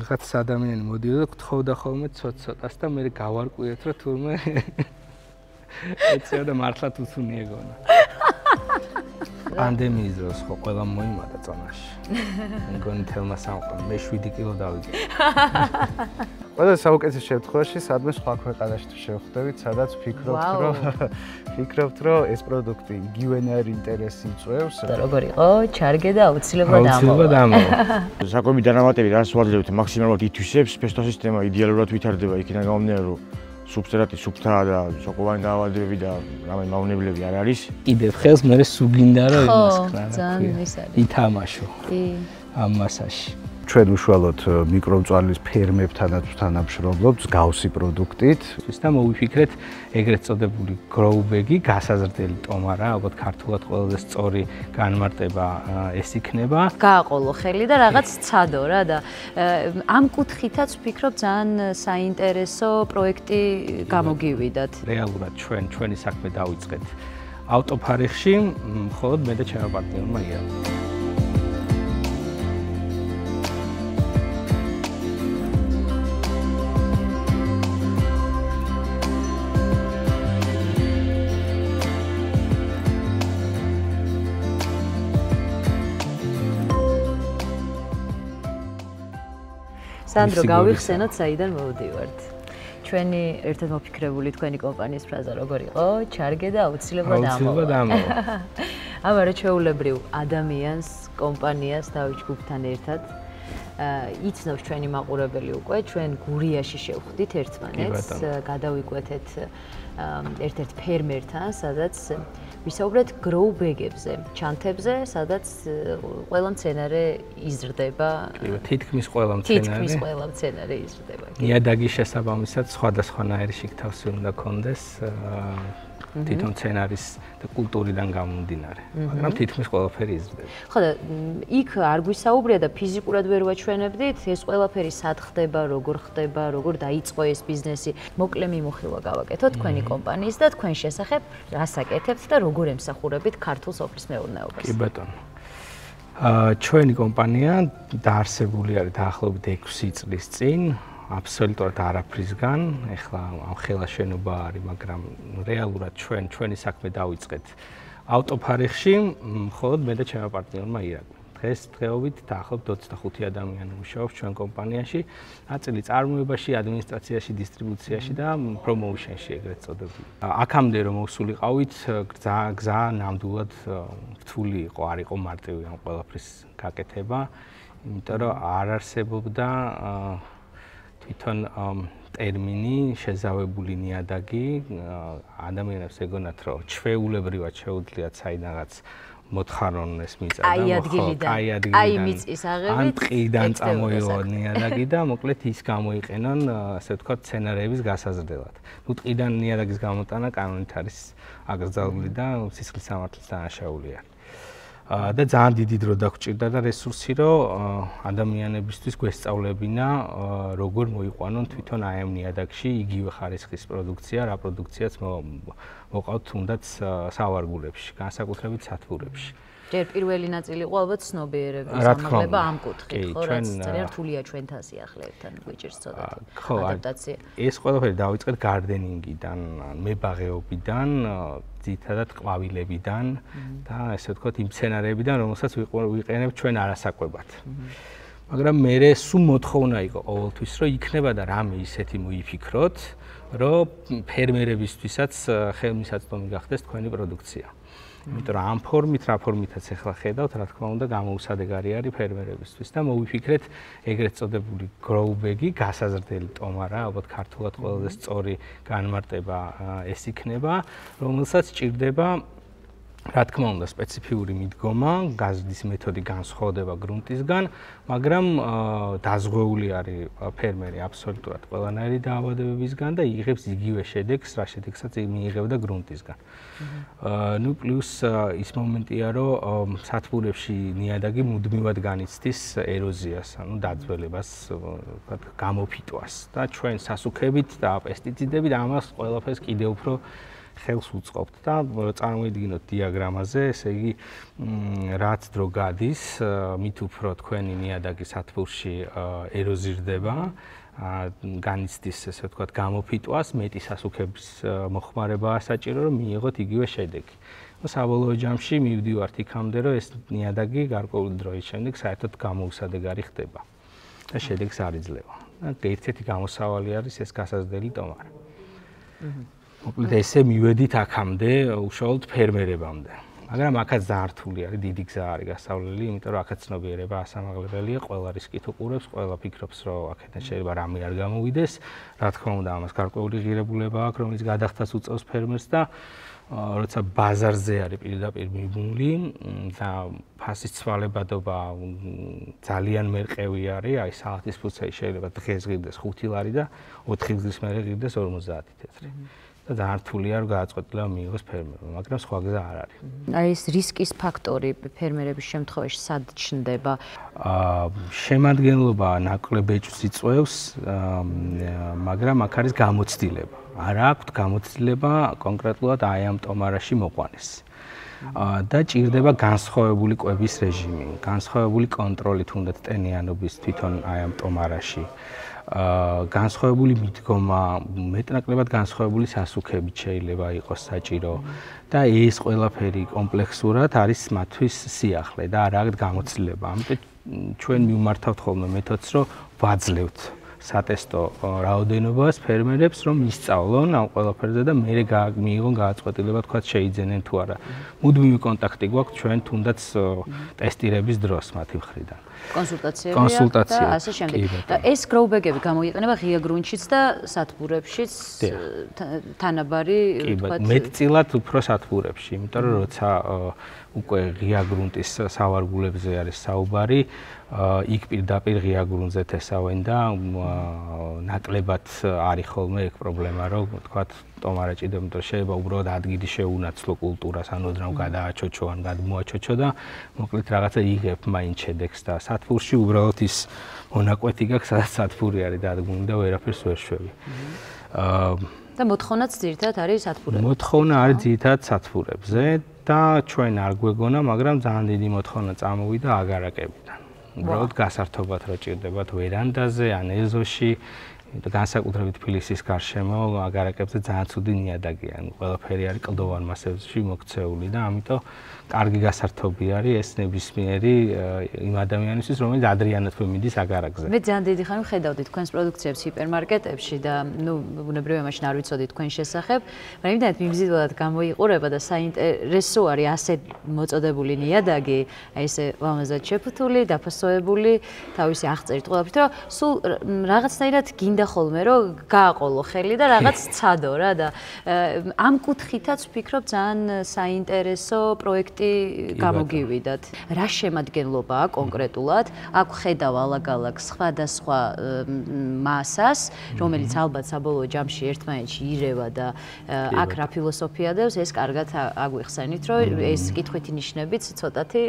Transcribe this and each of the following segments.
რაღაც ადამიანი მოდიოდა და გთხოვდა ხოლმე ცოტ-ცოტას და მე გავარკვიეთ რომ თურმე ეცეო და მართლა თუთუნი ეგონა. პანდემიის დროს ხო ყველა მოიმატა წონაში. მეგონი თელმა სამყარო მე 7 კილო დავიგე. ყველა საუკეთესო შემთხვევაში სადმე სხვა ქვეყანაში თუ შევხვდებით, სადაც ფიქრობთ რომ ეს პროდუქტი იგივენაირ ინტერესი იწვევს. და როგორ იყო? ჩარგე და აუცილებლად ამოვა. საკვები დანამატები რას ვაძლევთ მაქსიმალურად ითვისებს, ფესტო სისტემა იდეალურად ვითარდება იქიდან გამომდინარე რომ სუბსტრატი სუფთაა და სოკოვანი დაავადებები და რამე მავნებლები არ არის. კიდევ ხელს მე სუგინდა რომ იმას ქნა. ძალიან ის არის. ითამაშო. ამ მასაში. ჩვენ უშუალოდ მიკრომწვალის ფერმებთანაც თანამშრომლობთ გავსი პროდუქტით. და მოვიფიქრეთ ეგრეთ წოდებული growbag-ი, გასაზრდელი ტომარა, ალბათ ქართულად ყველაზე სწორი განმარტება ეს იქნება. გააყოლო ხელი და რაღაც ცადო რა და ამ კუთხითაც ვფიქრობ ძალიან საინტერესო პროექტი გამოგივიდათ. რეალურად ჩვენი საქმე დავიწყეთ ავტოფარეხში, მხოლოდ მე და ჩემი პარტნიორმა იერა. სანდრო, გავიხსენოთ, საიდან მოვდივართ. ჩვენი ერთად მოფიქრებული თქვენი კომპანიის ფრაზა როგორ იყო? ჩარგე და აუცილებლად ამოვა. ამარა ჩვეულებრივ ადამიანს, კომპანიას დავით ჯგუფთან ერთად იცნობს ჩვენი მაყურებელი უკვე, ჩვენ გურიაში შევხვდით ერთმანეთს, გადავიკვეთეთ ერთ-ერთ ფერმერთან, სადაც ვისაუბრეთ growbag-ებზე, ჩანთებზე, სადაც ყველა მცენარე იზრდება. თითქმის ყველა მცენარე იზრდება. ნიადაგის შესაბამისად სხვადასხვანაირი შიგთავსი უნდა კონდეს თვითონ მცენარის და კულტურიდან გამომდინარე, მაგრამ თითქმის ყველაფერი იზრდება. ხო და იქ არ გვისაუბრია და ფიზიკურად ვერ ვაჩვენებდით, ეს ყველაფერი სად ხდება, როგორ ხდება, როგორ დაიწყო ეს ბიზნესი. მოკლე მიმოხილვა გავაკეთოთ თქვენი კომპანიის და თქვენ შესახებ რას აკეთებთ და როგორ ემსახურებით ქართულ სოფლის მეურნეობას. კი ბატონო. ჩვენი კომპანია დაარსებული არის დაახლოებით 6 წლის წინ. აბსოლუტურად არაფრისგან, ეხლა ამ ხელა შენობა არის, მაგრამ რეალურად ჩვენი საქმე დავიწყეთ ავტოფარეხში, მხოლოდ მე და ჩემი პარტნიორმა ირაკლი. დღესდღეობით დაახლოებით 25 ადამიანი მუშაობს ჩვენ კომპანიაში, ნაწილი წარმოებაში, ადმინისტრაციაში, დისტრიბუციაში და პრომოუშენში ეგრეთ წოდებული. აქამდე რომ მოვსულიყავით, გზა ნამდვილად რთული იყო, არ იყო მარტივი ამ ყველაფრის გაკეთება, იმიტომ რომ არ არსებობდა თვითონ ტერმინი შეზავებული ნიადაგი ადამიანებს ეგონათ რომ ჩვეულებრივად შეუძლიათ საიდანაც მოთხარონ ეს მიწა და აი მიწის აღებით ან ტყიდან წამოიღო ნიადაგი და მოკლედ ის გამოიყენონ ასე ვთქვათ სცენარების გასაზრდელად. ნუ ტყიდან ნიადაგის გამოტანა კანონით არის აკრძალული და სისხლის სამართლის დანაშაულია. და ძალიან დიდი დრო დაგჭირდა და რესურსი რომ ადამიანებისთვის გვესწავლებინა როგორ მოიყვანონ თვითონ აი ამ ნიადაგში იგივე ხარისხის პროდუქცია, რა პროდუქციაც მოყავთ თუნდაც სავარგულებში, განსაკუთრებით სათბურებში. ჯერ პირველი ნაწილი იყო ალბათ ცნობიერების ამაღლება ამ კუთხით, ხო, რაც ძალიან რთულია ჩვენთან სიახლეებთან გვიჭირს ცოტა ადაპტაცია. ეს ყველაფერი დავიწყეთ გარდენინგიდან, მებაღეობიდან, ძირითადად ყვავილებიდან და ესე ვთქვათ იმ მცენარეებიდან, რომელსაც ვიყენებთ ჩვენ არასაკვებად. მაგრამ მე სულ მოთხოვნა იყო ყოველთვის, რომ იქნება და რამე ისეთი მოიფიქროთ, რომ ფერმერებისთვისაც ხელმისაწვდომი გახდეს თქვენი პროდუქცია. იმიტომ რომ ამ ფორმით, რა ფორმითაც ახლა ხედავთ, რა თქმა უნდა, გამოუსადეგარი არის ფერმერებისთვის და მოვიფიქრეთ ეგრეთ წოდებული growbag-ი, გასაზრდელი ტომარა, ალბათ ქართულად ყველაზე სწორი განმარტება ეს იქნება, რომელსაც ჭირდება რა თქმა უნდა სპეციფიური მიდგომა, გაზრდის მეთოდი განსხვავდება გრუნტისგან, მაგრამ დაზღვეული არის ფერმერი აბსოლუტურად ყველანაირი დაავადებებისგან და იღებს იგივე შედეგს, რა შედეგსაც მიიღებდა გრუნტისგან. ნუ პლუს ის მომენტია, რომ სათბურებში ნიადაგი მუდმივად განიცდის ეროზიას, ანუ დაძველებას, ვთქვათ, გამოფიტვას და ჩვენ სასუქებით და პესტიციდებით ამას ყველაფერს კიდევ უფრო ხელს უწყობთ და წარმოიდგინოთ დიაგრამაზე, ესე იგი რაც დრო გადის, მით უფრო თქვენი ნიადაგი სათბურში ეროზირდება, განიცდის ესე ვთქვათ გამოფიტვას, მეტი სასუქების მოხმარებაა საჭირო, რომ მიიღოთ იგივე შედეგი. საბოლოო ჯამში მივდივართ იქამდე, რომ ეს ნიადაგი გარკვეული დროის შემდეგ საერთოდ გამოუსადეგარი ხდება და შედეგს არ იძლევა. ერთ-ერთი გამოსავალი არის ეს გასაზრდელი ტომარა. მოკლედ ესე მივედით აქამდე უშუალოდ ფერმერებამდე. მაგრამ აქაც ძალიან რთული არის, დიდი გზა არის გასავლელი, იმიტომ რომ აქაც ცნობიერება ასამაღლებელია, ყველა რისკით უყურებს, ყველა ფიქრობს, რომ აქედან შეიძლება რამე არ გამოვიდეს. რა თქმა უნდა, ამას გარკვეული ღირებულება აქვს, რომელიც გადახდას უწევს ფერმერს და როცა ბაზარზე არის პირდაპირ მიბმული და ფასის ცვალებადობა ძალიან მერყევი არის, აი საათის ფუცეი შეიძლება დღეს ღირდეს 5 ლარი და 4 დღის მერე ღირდეს 50 თეთრი. და ძალიან რთულია რომ გააწყვეტილება მიიღოს ფერმერმა, მაგრამ სხვა გზა არ არის. აი ეს რისკის ფაქტორი ფერმერების შემთხვევაში სად ჩნდება? შემადგენლობა ნაკლებ ეჭვს იწვევს, მაგრამ აქ არის გამოცდილება. არ აქვს გამოცდილება კონკრეტულად აი ამ ტომარაში მოყვანეს. და ჭირდება განსხვავებული კვების რეჟიმი, განსხვავებული კონტროლი თუნდაც ტენიანობის თვითონ აი ამ ტომარაში. განსხვავებული მიდგომა, მეტნაკლებად განსხვავებული სასუქებით შეიძლება იყოს საჭირო და ეს ყველაფერი კომპლექსურად არის მათთვის სიახლე და არ აქვს გამოცდილება. ამიტომ ჩვენ მივმართავთ ხოლმე მეთოდს, რომ ვაძლევთ სატესტო რაოდენობას ფერმერებს, რომ ისწავლონ ამ ყველაფერზე და მერე მიიღონ გააწყვეტილება, თქვა შეიძენენ თუ არა. მუდმივი კონტაქტი გვაქვს ჩვენ თუნდაც ტესტირების დროს მათი მხრიდან. კონსულტაციები და ასე შემდეგ. ეს გროუბეგები გამოიყენება ღია გრუნტშიც და სათბურებშიც თანაბარი, თქვა მეტწილად უფრო სათბურებში, იმიტომ რომ როცა უკვე ღია გრუნტის სავარგულებზე არის საუბარი, იქ პირდაპირ ღია გრუნტზე თესავენ და ნაკლებად არის ხოლმე ეგ პრობლემა, რომ თქვა ტომარა ჭირდება, იმიტომ რომ შეიძლება უბრალოდ ადგილი შეუნაცვლო კულტურას, ან ოდნავ გადააჩოჩო, ან გადმოაჩოჩო და მოკლედ რაღაცა იღებ მაინც შედეგს და სათბურში უბრალოდ ის მონაკვეთი გაქვს, სადაც სათბური არის დადგმული და ვერაფერს ვერ შვევი. და მოთხოვნაც ძირითადად არის სათბურებზე. მოთხოვნა არის ძირითადად სათბურებზე და ჩვენ არ გვეგონა, მაგრამ ძალიან დიდი მოთხოვნა წამოვიდა აგარაკებიდან. უბრალოდ გასართობად რო ჭირდებათ ვერანდაზე ან ეზოში, განსაკუთრებით თბილისის გარშემო აგარაკებზე ძალიან ცუდი ნიადაგია, ყველაფერი არის კლდოვან მასებში მოქცეული და ამიტომ კარგი გასართობი არის ეს ნებისმიერი იმ ადამიანისთვის, რომელიც ადრიანად მიდის აგარაკზე. მე ძალიან დიდი ხანი ვხედავდი თქვენს პროდუქციებს ჰიპერმარკეტებში და ნუ ბუნებრივია მაშინ არ ვიცოდი თქვენ შესახებ, მაგრამ იმდანაც მიმზიდველად გამოიყურება და საინტერესო არის ასე მოწოდებული ნიადაგი, აი ესე ლამაზად შეფუთული, დაფასოებული, თავისი აღწერით ყველაფრით, რომ სულ რაღაცნაირად გინდა ხოლმე რომ გააყოლო ხელი და რაღაც ცადო რა და ამ კუთხითაც ვფიქრობ ძალიან საინტერესო პროექტი გამოგივიდათ. რა შემადგენლობაა კონკრეტულად? აქ ხედავ ალაგ-ალაგ სხვადასხვა მასას, რომელიც ალბათ საბოლოო ჯამში ერთმანეთში ირევა და აქ რა ფილოსოფია დევს, ეს კარგად აგვიხსენით, რომ ეს კითხვითი ნიშნებიც ცოტათი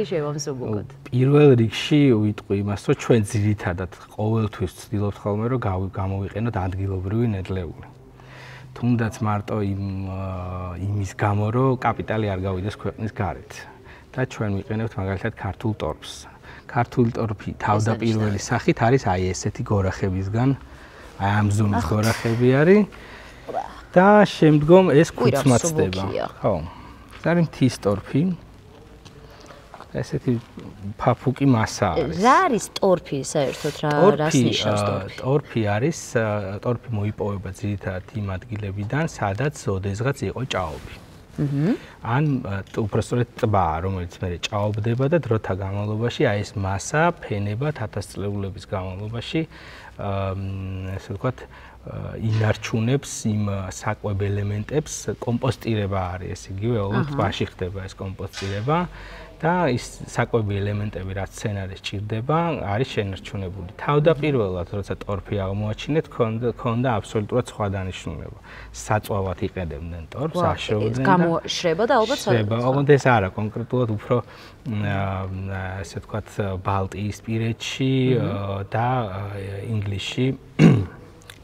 შევამსუბუქოთ. პირველ რიგში ვიტყვი იმას, რომ ჩვენ ძირითადად ყოველთვის ვცდილობთ ხოლმე, რომ გამოვიყენოთ ადგილობრივი ნედლეული. თუნდაც მარტო იმის გამო, რომ კაპიტალი არ გავიდეს ქვეყნის გარეთ. და ჩვენ ვიყენებთ მაგალითად ქართულ ტორფს. ქართული ტორფი თავდაპირველი სახით არის აი ესეთი გორახებისგან, აი ამ ზომის გორახები არის. და შემდგომ ეს ქუცმაცდება. ხო. ეს არის მთის ტორფი. ესეთი ფაფუკი მასა არის. რა არის ტორფი საერთოდ რას ნიშნავს ტორფი? ტორფი არის, ტორფი მოიპოვება ძირითადად იმ ადგილებიდან, სადაც ოდესღაც იყო ჭაობი. ან უბრალოდ ტბა, რომელიც მერე ჭაობდება და დროთა განმავლობაში აი ეს მასა ფენება 1000 წლეულების განმავლობაში ესე ვთქვათ ინარჩუნებს იმ საკვებ ელემენტებს, კომპოსტირება არის ეს იგივე, ოღონდ ტბაში ხდება ეს კომპოსტირება. და ის საკვები ელემენტები, რაც სცენარის ჭირდება, არის შენარჩუნებული. თავდაპირველად, როცა ტორფი აღმოაჩინეთ, ქონდა აბსოლუტურად სხვა დანიშნულება. საწვავად იყენებდნენ ტორფს, აშრობდნენ და გამოშრება და ალბათ შრება. ოღონდ ეს არა, კონკრეტულად უფრო ასე ვთქვათ, ბალტიისპირეთში და ინგლისში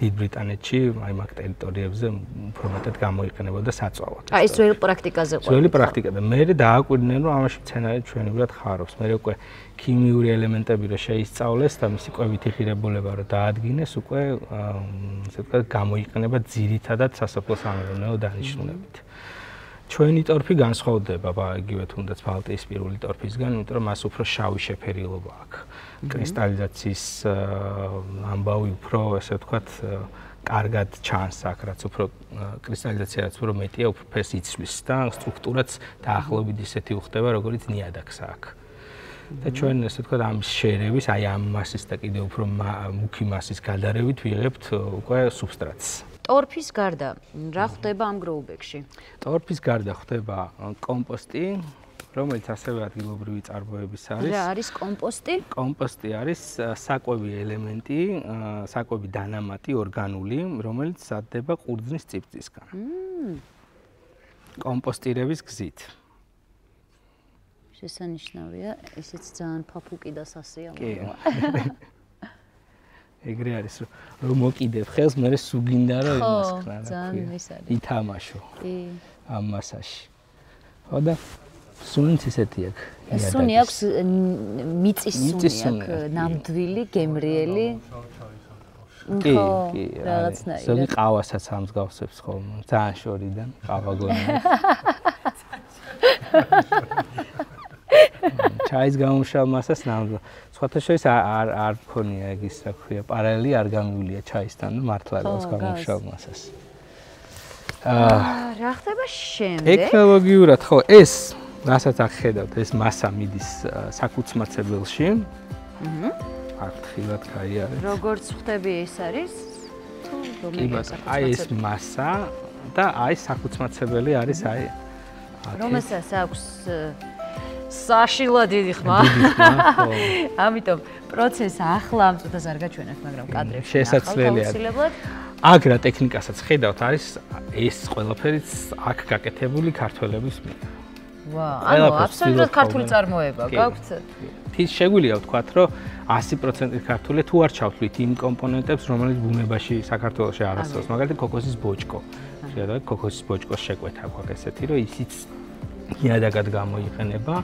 დიდ ბრიტანეთში, აი მაგ ტერიტორიებზე უფრო მეტად გამოიყენებოდა საწვავად. აი ეს ძველი პრაქტიკაზე ყოფილა. ძველი პრაქტიკა და მე დააკვირდნენ რომ ამაში მცენარე ჩვენებურად ხარობს. მე უკვე ქიმიური ელემენტები რომ შეისწავლეს და მისი კვებითი ღირებულება რომ დაადგინეს, უკვე ასე ვთქვათ გამოიყენება ძირითადად სასოფლო-სამეურნეო დანიშნულებით. ჩვენი ტორფი განსხვავდება იგივე თუნდაც ბალტიისპირული ტორფისგან, იმიტომ რომ მას უფრო შავი შეფერილობა აქვს. კრისტალიზაციის ამბავი უფრო ასე ვთქვათ კარგად ჩანს აქ, რაც უფრო კრისტალიზაციაც უფრო მეტია, უფრო ფერს იცვლის და სტრუქტურაც დაახლოებით ისეთი უხდება, როგორიც ნიადაგს აქვს. და ჩვენ ასე ვთქვათ ამის შერევის, აი ამ მასის და კიდევ უფრო მუქი მასის გადარევით ვიღებთ უკვე სუბსტრატს. ტორფის გარდა რა ხდება ამ გროუბეგში? ტორფის გარდა ხდება კომპოსტი, რომელიც ასევე ადგილობრივი წარმოების არის. რა არის კომპოსტი? კომპოსტი არის საკვები ელემენტი, საკვები დანამატი ორგანული, რომელიც მზადდება ყურძნის წიფწისგან. კომპოსტირების გზით. შესანიშნავია, ისიც ძალიან ფაფუკი და სასიამოვნოა. ეგრე არის, რომ მოკიდებ ხელს, მე სუგინდა რომ იმას ხარ. ძალიან ის არის. ითამაშო. კი. ამ მასაში. ხო და სუნიც ისეთი აქვს. სუნი აქვს მიწის სუნი აქვს, ნამდვილი, გემრიელი. კი, კი. რაღაცნაირად. ზოგი ყავასაც ამსგავსებს ხოლმე. ძალიან შორიდან ყავა გონია. ჩაის გამომშალ მასას ნამდვილად. სხვათა შორის არ მქონია ეგ ის რა ქვია, პარალელი არ გამივლია ჩაისთან და მართლა გავს გამომშალ მასას. რა ხდება შემდეგ? ტექნოლოგიურად ხო, ეს რასაც აქ ხედავთ, ეს მასა მიდის საკუცმაცებელში. აქ ხილად კაი არის. როგორც ხვდები ეს არის? თუ რომელი აი ეს მასა და აი საკუცმაცებელი არის აი. რომელსაც აქვს საშილა დიდი ხმა. ამიტომ პროცესს ახლა ამ წუთას არ გაჩვენებ, მაგრამ კადრებში შესაძლებელია. აქ რა ტექნიკასაც ხედავთ, არის ეს ყველაფერიც აქ გაკეთებული ქართველების მიერ. ანუ აბსოლუტურად ქართული წარმოება გაქვთ? ის შეგვიძლია ვთქვათ, რომ 100% ქართული თუ არ ჩავთვლით იმ კომპონენტებს, რომელიც ბუნებაში საქართველოში არ არსებობს, მაგალითად ქოქოსის ბოჭკო. შეადაგეთ ქოქოსის ბოჭკოს შეკვეთა გვაქვს ესეთი, რომ ისიც ნიადაგად გამოიყენება.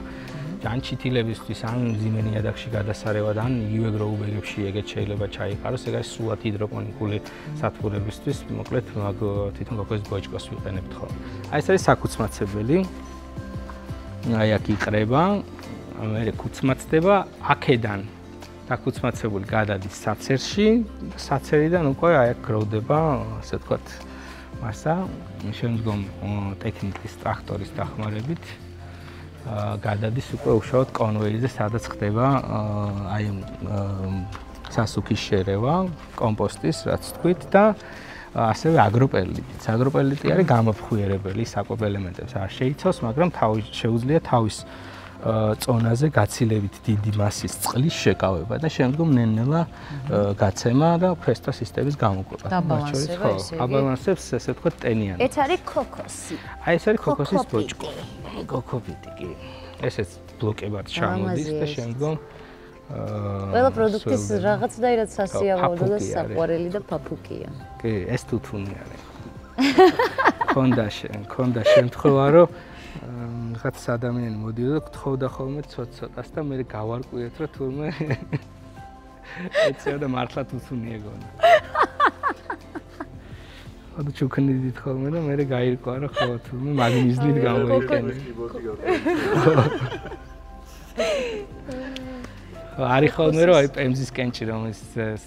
ან ჩითილებისთვის, ან მძიმე ნიადაგში გადასარევად, ან იგივე გროუბეგებში ეგეთ შეიძლება ჩაიყაროს, ეგ არის სულად ჰიდროპონიკული სათბურებისთვის, მოკლედ თვითონ ქოქოსის ბოჭკოს ვიყენებთ ხოლმე. აი ეს არის საკუცმაცებელი. აი აქ იყრება, მე კუცმაცდება, აქედან საკუცმაცებული გადადის საცერში, საცერიდან უკვე აი აქ გროვდება, ასე ვთქვათ, მასა, შემდგომ ტექნიკის ტრაქტორის დახმარებით გადადის უკვე უშუალოდ კონვეიერზე, სადაც ხდება აი სასუქის შერევა, კომპოსტის, რაც თქვით და ასევე აგროპერლიტიც. აგროპერლიტი არის გამოფხვიერებელი საკვებ ელემენტებს არ შეიცავს, მაგრამ შეუძლია თავის წონაზე გაცილებით დიდი მასის წყლის შეკავება და შემდგომ ნელ-ნელა გაცემა და ფრესტა სისტემის გამოკვება. დაბალანსება ისე. აბალანსებს, ესე ვთქვათ, ტენიანი. ეს არის ქოქოსი. აი ეს არის ქოქოსის ბოჭკო. ქოქოპიტი კი. ესეც ბლოკებად ჩამოდის და შემდგომ ყველა პროდუქტის რაღაცნაირად სასიამოვნო და საყვარელი და ფაფუკია. კი, ეს თუთუნი არის. ქონდა შემთხვევა, რომ რაღაც ადამიანი მოდიოდა და გთხოვდა ხოლმე ცოტ-ცოტას და მე გავარკვიეთ, რომ თურმე ეცეო და მართლა თუთუნი ეგონა. ხოდა ჩუქნიდით ხოლმე და მე გაირკვა, რომ ხო თურმე მაგნიზნით გამოიყენე. არის ხოლმე რომ აი პემზის კენჭი რომელიც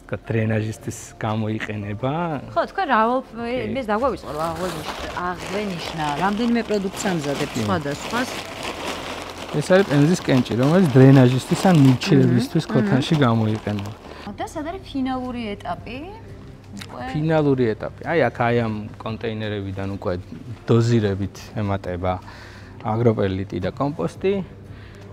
თქვა დრენაჟისთვის გამოიყენება. ხო, თქვა რა ეს დაგვავიწყო აღვენიშნა, რამდენიმე პროდუქტს ამზადებთ სხვადასხვას. ეს არის პემზის კენჭი, რომელიც დრენაჟისთვის ან მილჩილებისთვის ქოთანში გამოიყენება. და სად არის ფინალური ეტაპი? ფინალური ეტაპი. აი აქ აი ამ კონტეინერებიდან უკვე დოზირებით ემატება აგროპერლიტი და კომპოსტი.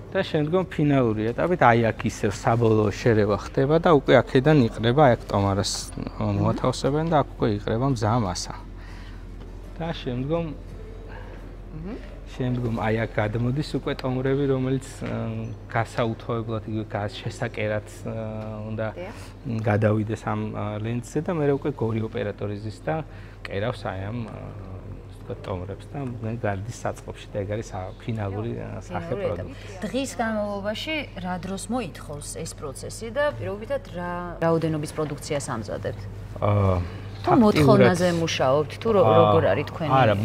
და შემდგომ ფინალური ეტაპით აი აქ ისევ საბოლოო შერევა ხდება და უკვე აქედან იყრება, აი აქ ტომარას მოათავსებენ და აქ უკვე იყრება მზა მასა. და შემდგომ შემდგომ აი აქ გადმოდის უკვე ტომრები, რომელიც გასაუთოებლად იგივე შესაკერად უნდა გადავიდეს ამ ლენტზე და მე უკვე გორი ოპერატორი ზის და კერავს აი ამ ტომრებს და მე გარდის საწყობში და ეგ არის ფინალური სახე პროდუქტი. დღის განმავლობაში რა დროს მოითხოვს ეს პროცესი და პირობითად რა რაოდენობის პროდუქციას ამზადებთ? თუ მოთხოვნაზე მუშაობთ, თუ როგორ არის თქვენი? არა,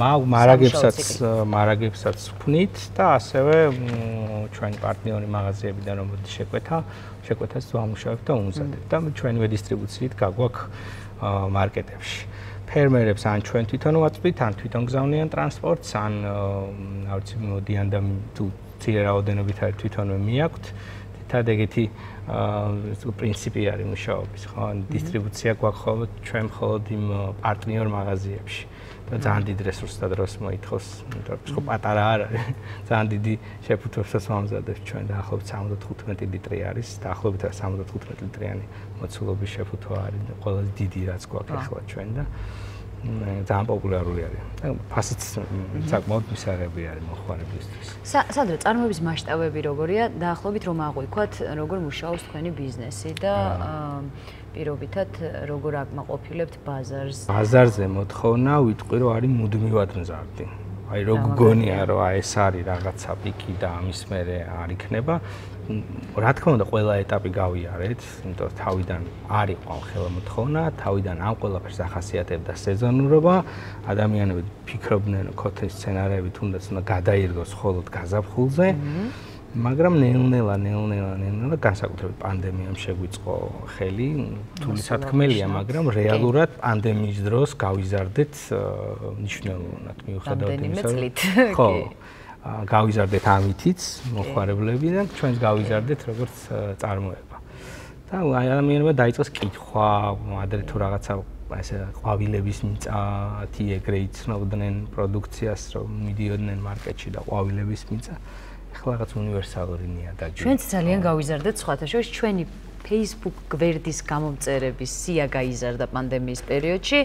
მარაგებსაც ვქნით და ასევე ჩვენი პარტნიორი მაღაზიებიდან რომელიც შეკვეთას ვამუშავებთ და უმზადებთ და ჩვენივე დისტრიბუციით გაგვაქვს მარკეტებში. ფერმერებს ან ჩვენ თვითონ ვაწვდით, ან თვითონ გზავნიან ტრანსპორტს, ან რა ვიცი, მოდიან და თუ მცირე რაოდენობით არის თვითონვე მიაქვთ. თითქოს ეგეთი პრინციპი არის მუშაობის, ხო? დისტრიბუცია გვაქვს ჩვენ მხოლოდ იმ პარტნიორ მაღაზიებში. და ძალიან დიდ რესურსს და დროს მოითხოვს, იმიტომ რომ ხო პატარა არ არის. ძალიან დიდი შეფუთვებსაც ვამზადებთ ჩვენ და ახლობით 75 ლიტრი არის, დაახლოებით 75 litrიანი მოცულობის შეფუთვა არის, ყველაზე დიდი რაც გვაქვს ახლა ჩვენ და ძალიან პოპულარული არის. და ფასიც საკმაოდ მისაღები არის მოხმარებლისთვის. სადღაც წარმოების მასშტაბები როგორია? დაახლოებით რომ აღვიქვათ, როგორ მუშაობს თქვენი ბიზნესი და პირობითად როგორ აკმაყოფილებთ ბაზარს? ბაზარზე მოთხოვნა ვიტყვი რომ არის მუდმივად მზარდი. აი რო გგონია რომ აი ეს არის რაღაცა პიკი და ამის მერე არ იქნება. რა თქმა უნდა ყველა ეტაპი გავიარეთ, იმიტომ რომ თავიდან არ იყო ხელმოთხოვნა, თავიდან ამ ყველაფერს ახასიათებდა სეზონურობა, ადამიანები ფიქრობდნენ რომ ქოთეს სცენარები თუნდაც უნდა გადაირგოს მხოლოდ გაზაფხულზე. მაგრამ ნელ-ნელა განსაკუთრებით პანდემიამ შეგვიწყო ხელი, თული სათქმელია, მაგრამ რეალურად პანდემიის დროს გავიზარდეთ მნიშვნელოვნად მიუხედავად იმისა, ხო, გავიზარდეთ ამითიც მოხმარებლები და ჩვენს გავიზარდეთ როგორც წარმოება. და ადამიანებმა დაიწყეს კითხვა, ადრე თუ რაღაცა ესე ყვავილების მიწა, ეგრე იცნობდნენ პროდუქციას, რომ მიდიოდნენ მარკეტში და ყვავილების მიწა. ახლა რაღაც უნივერსალური ნიადაგი. ჩვენც ძალიან გავიზარდეთ სხვათა შორის ჩვენი Facebook გვერდის გამომწერების სია გაიზარდა პანდემიის პერიოდში.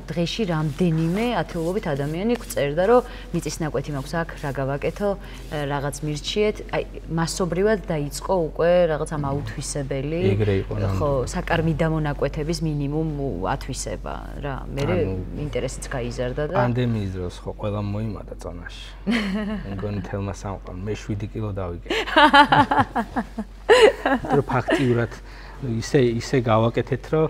დღეში რამდენიმე ათეულობით ადამიანი გვწერდა, რომ მიწის ნაკვეთი მაქვს აქ, რა გავაკეთო, რაღაც მირჩიეთ. აი, მასობრივად დაიწყო უკვე რაღაც ამ აუთვისებელი, ხო, საკარმი დამონაკვეთების მინიმუმ ათვისება რა. მე ინტერესიც გაიზარდა და პანდემიის დროს ხო ყველამ მოიმატა წონაში. მგონი თელმა სამყარომ მე 7 კილო დავიგე. რო ფაქტიურად ისე გავაკეთეთ, რომ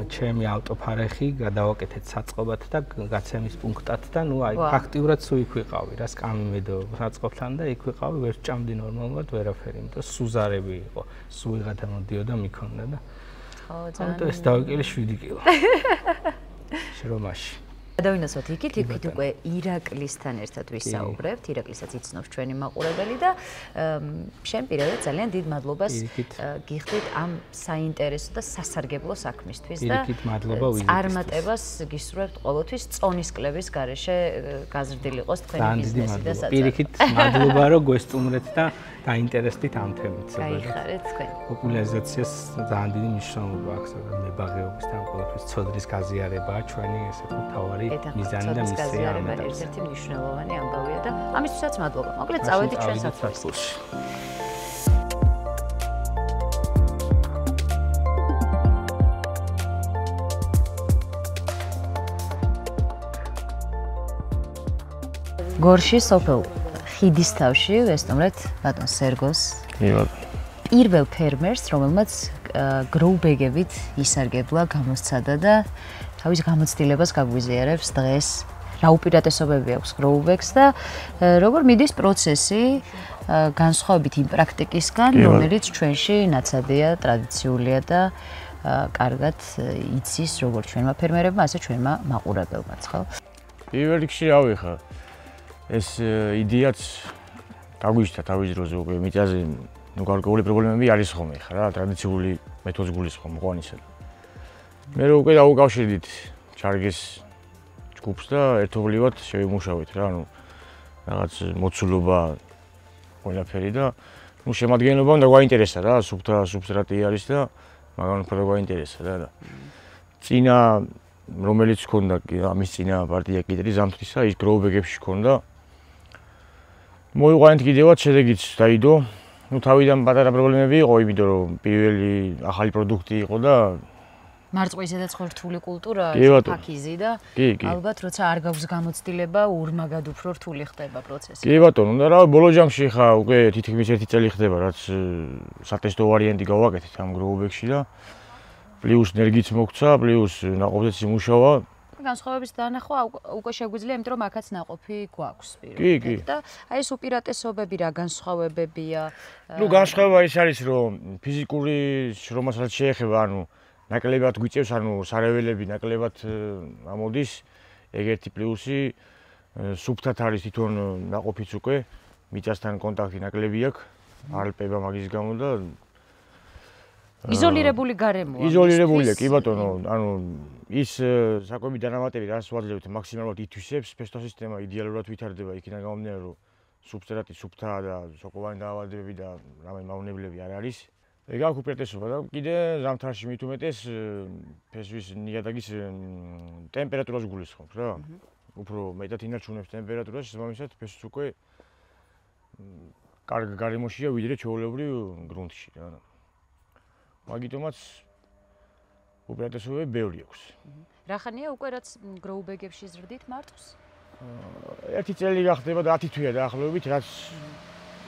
ჩემი ავტოფარეხი გადავაკეთეთ საწყობად და გაცემის პუნქტად და ნუ აი ფაქტიურად სულ იქ ვიყავი რა, სკამიმედო საწყობთან და იქ ვიყავი, ვერ ვჭამდი ნორმალურად ვერაფერი, იმიტომ რომ სუზარები იყო, სულ ვიღათა მოდიოდა მიქონდა და ხო, ძალიან ეს დავიკელე 7 კილო. შრომაში გადავინაცვლოთ იქით უკვე ირაკლისთან ერთად ვისაუბრებთ. ირაკლისაც იცნობს ჩვენი მაყურებელი და შენ პირადად ძალიან დიდ მადლობას გიხდით ამ საინტერესო და სასარგებლო საქმისთვის და წარმატებას გისურვებთ ყოველთვის წონისკლების გარეშე გაზრდილი იყოს თქვენი ბიზნესი და საწყობი. პირიქით მადლობა რომ გვესტუმრეთ და დაინტერესდით ამ თემით. გაიხარეთ თქვენ. პოპულარიზაციას ძალიან დიდი მნიშვნელობა აქვს, მაგრამ მებაღეობის და ყოველთვის ცოდნის გაზიარებაა ჩვენი ესე თავარი მიზანი და მისია. ერთ-ერთი მნიშვნელოვანი ამბავია და ამისთვისაც მადლობა. მოკლედ წავედით ჩვენ საფუძველში. გორში სოფელ ხიდისთავში ვესტუმრეთ ბატონ სერგოს. პირველ ფერმერს, რომელმაც გროუბეგებით ისარგებლა, გამოსცადა და თავის გამოცდილებას გაგვიზიარებს დღეს. რა უპირატესობები აქვს გროუბეგს და როგორ მიდის პროცესი განსხვავებით იმ პრაქტიკისგან, რომელიც ჩვენში ნაცადია, ტრადიციულია და კარგად იცის როგორც ჩვენმა ფერმერებმა, ასე ჩვენმა მაყურებელმაც, ხო? პირველ რიგში რავი ხა ეს იდეაც გაგვიჩნდა თავის დროზე უკვე მიწაზე ნუ გარკვეული პრობლემები არის ხოლმე ხა რა ტრადიციული მეთოდს გულისხმობ ყვანისა. მე რო უკვე დაუკავშირდით ჩარგეს ჯგუფს და ერთობლივად შევიმუშავეთ რა, ნუ რაღაც მოცულობა ყველაფერი და ნუ შემადგენლობა უნდა გვაინტერესა რა, სუბსტრატი არის და მაგრამ უფრო გვაინტერესა და წინა რომელიც ჰქონდა ამის წინა პარტია კიდრი ზამთრისა ის გროუბეგებში ჰქონდა მოიყვანეთ კიდევაც შედეგიც დაიდო. ნუ თავიდან პატარა პრობლემები იყო, იმიტომ რომ პირველი ახალი პროდუქტი იყო და მარწყვისედაც ხო რთული კულტურაა, ფაქიზი და ალბათ როცა არ გაქვს გამოცდილება, ურმაგად უფრო რთული ხდება პროცესი. კი ბატონო, და რა ბოლო ჯამში ხა უკვე თითქმის 1 წელი ხდება, რაც სატესტო ვარიანტი გავაკეთეთ ამ გროუბექში და პლუს ნერგიც მოგცა, პლუს ნაყოფზეც იმუშავა. განსხვავების დანახვა უკვე შეგვიძლია, იმიტომ რომ აქაც ნაყოფი გვაქვს კი. და აი ეს უპირატესობები რა განსხვავებებია? ნუ განსხვავება ის არის, რომ ფიზიკური შრომასაც შეეხება, ანუ ნაკლებად გვიწევს, ანუ სარეველები ნაკლებად ამოდის, ეგ ერთი პლუსი, სუფთად არის თვითონ ნაყოფიც უკვე, მიწასთან კონტაქტი ნაკლები აქვს, არ ლპება მაგის გამო და იზოლირებული გარემოა. იზოლირებულია, კი ბატონო, ანუ ის საკვები დანამატები, რაც ვაძლევთ, მაქსიმალურად ითვისებს, ფესტო სისტემა იდეალურად ვითარდება, იქიდან გამომდინარე, რომ სუბსტრატი სუფთაა და სოკოვანი დაავადებები და რამე მავნებლები არ არის. ეგ აქვს უპირატესობა და კიდე ზამთარში მით უმეტეს ფესვის ნიადაგის ტემპერატურას გულისხმობს რა. უფრო მეტად ინარჩუნებს ტემპერატურას, შესაბამისად ფესვს უკვე კარგ გარემოშია ვიდრე ჩვეულებრივ გრუნტში რა. მაგიტომაც უპირატესობები ბევრი აქვს. რა ხანია უკვე რაც გროუბეგებში ზრდით მარწყვს? 1 წელი გახდება და 10 თვეა დაახლოებით, რაც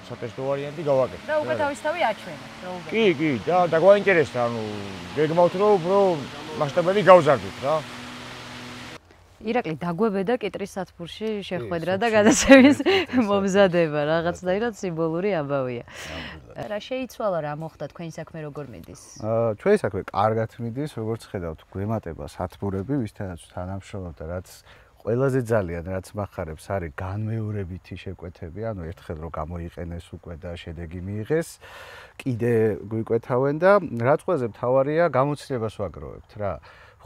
სატესტო ვარიანტი გავაკეთე. და უკვე თავისთავი აჩვენა გროუბეგი. კი, და დაგვაინტერესდა, ანუ გეგმავთ რომ უფრო მასშტაბები გავზარდოთ რა. ირაკლი დაგვებედა კიტრის სათბურში შეხვედრა და გადაცემის მომზადება, რაღაცნაირად სიმბოლური ამბავია. რა შეიცვალა, რა მოხდა, თქვენი საქმე როგორ მიდის? ჩვენი საქმე კარგად მიდის, როგორც ხედავთ, გვემატება სათბურები, ვისთანაც თანამშრომლობ და რაც ყველაზე ძალიან რაც მახარებს არის განმეორებითი შეკვეთები, ანუ ერთხელ რომ გამოიყენეს უკვე და შედეგი მიიღეს, კიდე გვიკვეთავენ და რაც ყველაზე მთავარია, გამოცდილებას ვაგროვებთ რა.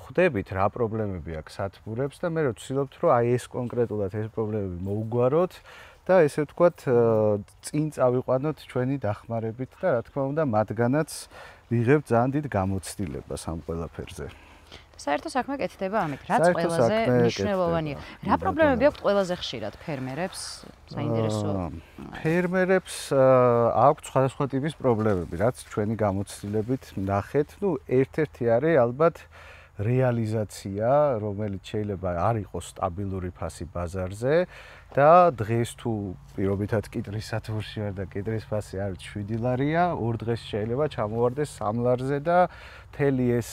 ხვდებით რა პრობლემები აქვს სათბურებს და მე ვცდილობთ რომ აი ეს კონკრეტულად ეს პრობლემები მოუგვაროთ და ესე ვთქვათ წინ წავიყვანოთ ჩვენი დახმარებით და რა თქმა უნდა მათგანაც ვიღებთ ძალიან დიდ გამოცდილებას ამ ყველაფერზე. საერთო საქმე კეთდება ამით, რაც ყველაზე მნიშვნელოვანია. რა პრობლემები აქვს ყველაზე ხშირად ფერმერებს? საინტერესო. ფერმერებს აქვს სხვადასხვა ტიპის პრობლემები, რაც ჩვენი გამოცდილებით ნახეთ. ნუ ერთ-ერთი არის ალბათ რეალიზაცია, რომელიც შეიძლება არ იყოს სტაბილური ფასი ბაზარზე და დღეს თუ პირობითად კიტრის სათბურში ვარ და კიტრის ფასი არის 7 ლარია, 2 დღეს შეიძლება ჩამოვარდეს 3 ლარზე და მთელი ეს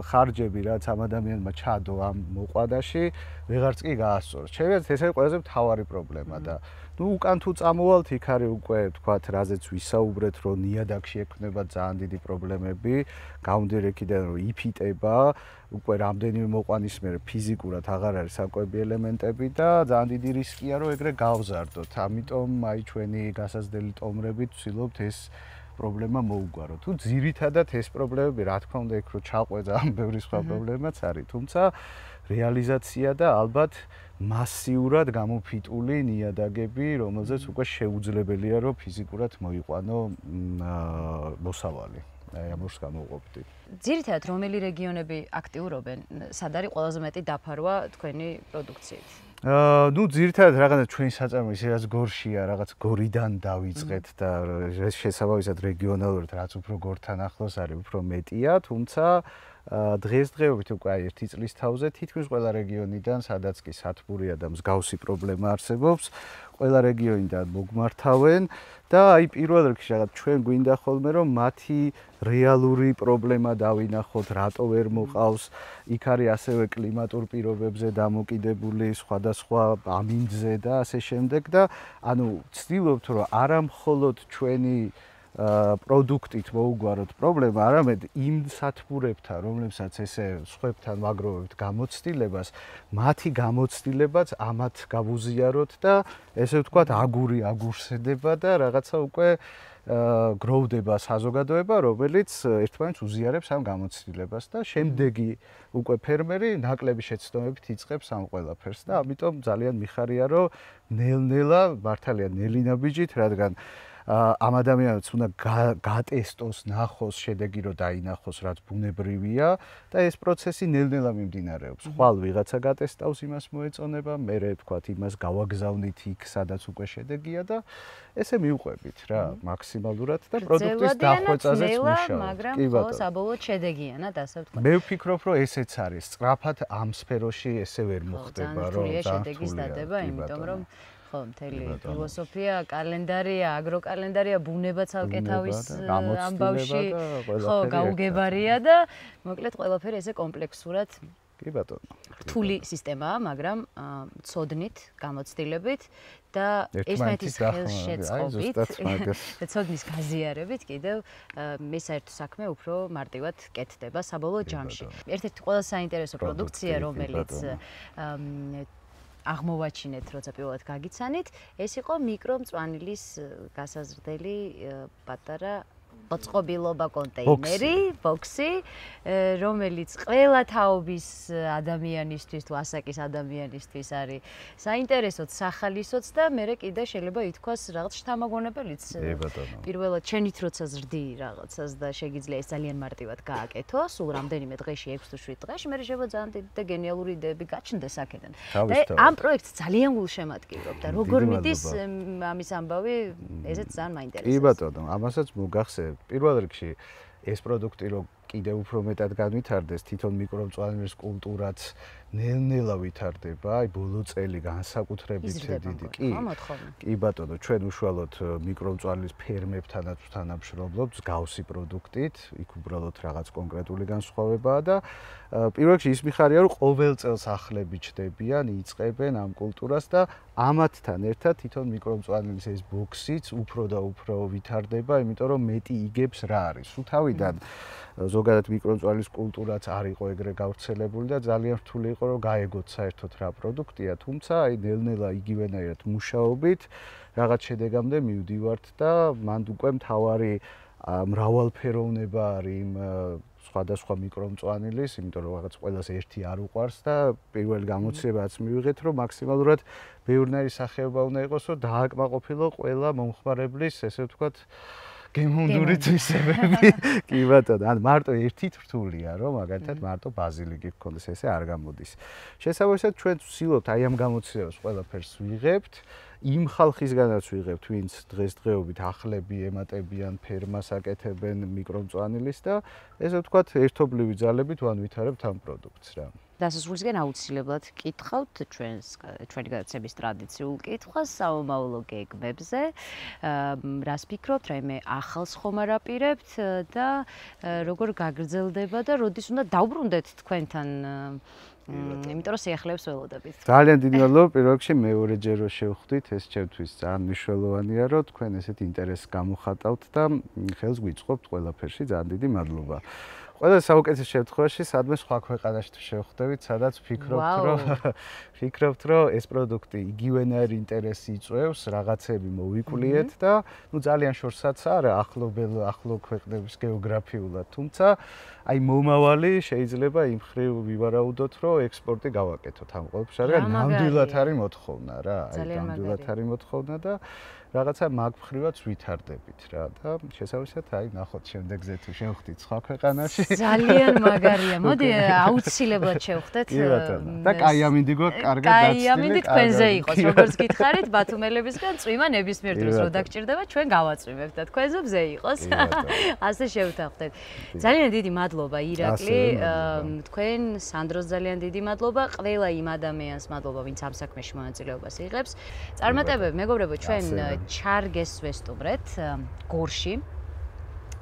ხარჯები, რაც ამ ადამიანმა ჩადო ამ მოყვანაში, ვეღარც კი გაასწოროს. შეიძლება ეს არის ყველაზე მთავარი პრობლემა და ნუ უკან თუ წამოვალთ, იქ არის უკვე თქვათ, რაზეც ვისაუბრეთ, რომ ნიადაგში ექნება ძალიან დიდი პრობლემები, გამომდინარე იქიდან რომ იფიტება, უკვე რამდენიმე მოყვანის მერე ფიზიკურად აღარ არის საკვები ელემენტები და ძალიან დიდი რისკია რომ ეგრე გავზარდოთ. ამიტომ აი ჩვენი გასაზრდელი ტომრებით ვცდილობთ ეს პრობლემა მოუგვაროთ. თუ ძირითადად ეს პრობლემები, რა თქმა უნდა, იქ რო ჩაყვე ძალიან ბევრი სხვა პრობლემაც არის, თუმცა რეალიზაცია და ალბათ მასიურად გამოფიტული ნიადაგები, რომელზეც უკვე შეუძლებელია რომ ფიზიკურად მოიყვანო მოსავალი. აი ამას გამოვყოფდი. ძირითადად რომელი რეგიონები აქტიურობენ? სად არის ყველაზე მეტი დაფარვა თქვენი პროდუქციით? ნუ ძირითადად რაღაცა ჩვენი საწარმო ისე რაც გორშია, რაღაც გორიდან დავიწყეთ და შესაბამისად რეგიონალურად რაც უფრო გორთან ახლოს არის, უფრო მეტია, თუმცა დღესდღეობით უკვე აი 1 წლის თავზე თითქმის ყველა რეგიონიდან, სადაც კი სათბურია და მსგავსი პრობლემა არსებობს, ყველა რეგიონიდან მოგმართავენ და აი პირველ რიგში რაღაც ჩვენ გვინდა ხოლმე რომ მათი რეალური პრობლემა დავინახოთ, რატო ვერ მოყავს, იქ არის ასევე კლიმატურ პირობებზე დამოკიდებული სხვადასხვა ამინდზე და ასე შემდეგ და ანუ ვცდილობთ რომ არა მხოლოდ ჩვენი პროდუქტით მოუგვაროთ პრობლემა, არამედ იმ სათბურებთან, რომლებსაც ესე სხვებთან ვაგროვებთ გამოცდილებას, მათი გამოცდილებაც ამათ გავუზიაროთ და ესე ვთქვათ, აგური აგურსედება და რაღაცა უკვე გროვდება საზოგადოება, რომელიც ერთმანეთს უზიარებს ამ გამოცდილებას და შემდეგი უკვე ფერმერი ნაკლები შეცდომებით იწყებს ამ ყველაფერს და ამიტომ ძალიან მიხარია, რომ ნელ-ნელა მართალია ნელინა ბიჯით, რადგან ამ ადამიანებს უნდა გატესტოს, ნახოს, შედეგი რომ დაინახოს, რაც ბუნებრივია და ეს პროცესი ნელ-ნელა მიმდინარეობს. ხვალ ვიღაცა გატესტავს, იმას მოეწონება, მერე ვთქვათ, იმას გავაგზავნით იქ, სადაც უკვე შედეგია და ესე მივყვებით რა, მაქსიმალურად და პროდუქტის დახვეწაზეც მუშაობთ. მაგრამ ხო, საბოლოოდ შედეგიანად, ასე ვთქვათ. მე ვფიქრობ, რომ ესეც არის. სწრაფად ამ სფეროში ესე ვერ მოხდება, რომ შედეგის დადება, იმიტომ რომ ხო, მთელი ფილოსოფია, კალენდარია, აგროკალენდარია, ბუნება ცალკე თავის ამბავში ხო, გაუგებარია და მოკლედ ყველაფერი ესე კომპლექსურად კი ბატონო. რთული სისტემაა, მაგრამ ცოდნით, გამოცდილებით და ერთმანეთის ხელშეწყობით და ცოდნის გაზიარებით კიდევ მე საერთო საქმე უფრო მარტივად კეთდება საბოლოო ჯამში. ერთ-ერთი ყველაზე საინტერესო პროდუქცია, რომელიც აღმოვაჩინეთ, როცა პირველად გაგიცანით, ეს იყო მიკრომწვანილის გასაზრდელი პატარა ოწყობილობა კონტეინერი, ბოქსი, რომელიც ყველა თაობის ადამიანისთვის, თუ ასაკის ადამიანისთვის არის საინტერესოც, სახალისოც და მე კიდე შეიძლება ითქვას რაღაც შთამაგონებელიც. პირველად შენით როცა ზრდი რაღაცას და შეგიძლია ეს ძალიან მარტივად გააკეთო, სულ რამდენიმე დღეში 6 თუ 7 დღეში, მე შეიძლება ძალიან დიდი და გენიალური იდეები გაჩნდეს აქედან. და ამ პროექტს ძალიან გულშემატკივრობ და როგორ მიდის ამის ამბავი, ესეც ძალიან მაინტერესებს. კი ბატონო, ამასაც მოგახსენებ. პირველ რიგში ეს პროდუქტი რო კიდევ უფრო მეტად განვითარდეს, თვითონ მიკრომწვანილის კულტურაც ნელ-ნელა ვითარდება, აი ბოლო წელი განსაკუთრებით დიდი. კი ბატონო, ჩვენ უშუალოდ მიკრომწვანილის ფერმებთანაც ვთანამშრომლობთ მსგავსი პროდუქტით, იქ უბრალოდ რაღაც კონკრეტული განსხვავებაა და პირველ რიგში ის მიხარია, რომ ყოველ წელს ახლები ჩდებიან, იწყებენ ამ კულტურას და ამათთან ერთად თვითონ მიკრომწვანილის ეს ბოქსიც უფრო და უფრო ვითარდება, იმიტომ რომ მეტი იგებს რა არის. სულ თავიდან ზოგადად მიკრომწვანილის კულტურაც არ იყო ეგრე გავრცელებული და ძალიან რთული იყო რომ გაეგოთ საერთოდ რა პროდუქტია, თუმცა აი ნელ-ნელა იგივენაირად მუშაობით რაღაც შედეგამდე მივდივართ და მანდ უკვე მთავარი მრავალფეროვნება არის იმ სხვადასხვა მიკრომწვანილის, იმიტომ რომ რაღაც ყველას ერთი არ უყვარს და პირველ გამოცდილებაც მივიღეთ რომ მაქსიმალურად ბევრნაირი სახეობა უნდა იყოს, რომ დააკმაყოფილო ყველა მომხმარებლის, ესე ვთქვათ, გემონდური თვისებები. კი ბატონო, ან მარტო ერთით რთულია, რომ მაგალითად მარტო ბაზილიკი გქონდეს, ესე არ გამოდის. შესაბამისად, ჩვენ ვცდილობთ აი ამ გამოცდილებას ყველაფერს ვიღებთ, იმ ხალხისგანაც ვიღებთ, ვინც დღესდღეობით ახლები ემატებიან, ფერმას აკეთებენ მიკრომწვანილის და ესე ვთქვათ, ერთობლივი ძალებით ვითარებთ ამ პროდუქტს რა. დასასრულისგან აუცილებლად კითხავთ ჩვენი გადაცემის ტრადიციულ კითხვას საომავლო გეგმებზე. რას ფიქრობთ, რაიმე ახალს ხომ არ აპირებთ და როგორ გაგრძელდება და როდის უნდა დავბრუნდეთ თქვენთან? იმიტომ რომ სიახლეებს ველოდებით. ძალიან დიდი მადლობა პირველ რიგში მეორეჯერ რომ შევხვდით, ეს ჩემთვის ძალიან მნიშვნელოვანია, რომ თქვენ ესეთ ინტერესს გამოხატავთ და ხელს გვიწყობთ ყველაფერში. ძალიან დიდი მადლობა. ყველა საუკეთესო შემთხვევაში სადმე სხვა ქვეყანაში შევხვდებით, სადაც ფიქრობთ, რომ ეს პროდუქტი იგივენაირ ინტერესი იწვევს, რაღაცები მოვიკვლიეთ და ნუ ძალიან შორსაც არა ახლო ქვეყნების გეოგრაფიულად, თუმცა აი მომავალი შეიძლება იმ ხრივ ვივარაუდოთ, რომ ექსპორტი გავაკეთოთ ამ ყველაფერს, რადგან ნამდვილად არის მოთხოვნა რა, აი ნამდვილად არის მოთხოვნა და რაღაცა მაგ მხრივაც ვითარდებით რა და შესაბამისად აი ნახოთ შემდეგზე თუ შევხვდით სხვა ქვეყანაში. ძალიან მაგარია. მოდი აუცილებლად შევხვდეთ. და კაიამინდი გვაქვს კარგად დაცული. კაიამინდი თქვენზე იყოს, როგორც გითხარით, ბათუმელებისგან წვიმა ნებისმიერ დროს რო დაგჭირდება, ჩვენ გავაწვიმებთ და თქვენზე მზე იყოს. ასე შევთანხმდეთ. ძალიან დიდი მადლობა ირაკლი. თქვენ სანდროს ძალიან დიდი მადლობა. ყველა იმ ადამიანს მადლობა, ვინც ამ საქმეში მონაწილეობას იღებს. წარმატებები, მეგობრებო, ჩვენ ჩარგეს ვესტუმრეთ გორში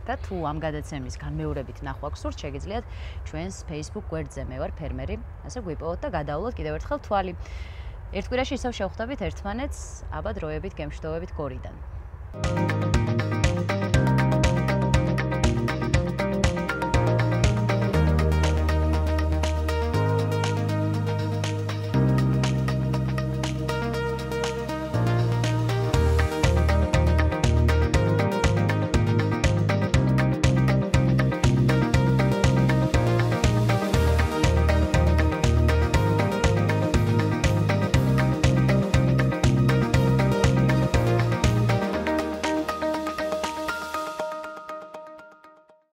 და თუ ამ გადაცემის განმეორებით ნახვა გსურთ, შეგიძლიათ ჩვენს Facebook გვერდზე მე ვარ ფერმერი, ასე გვიპოვოთ და გადავლოთ კიდევ ერთხელ თვალი. ერთ კვირაში ისევ შევხვდებით ერთმანეთს, აბა დროებით გემშვიდობებით გორიდან.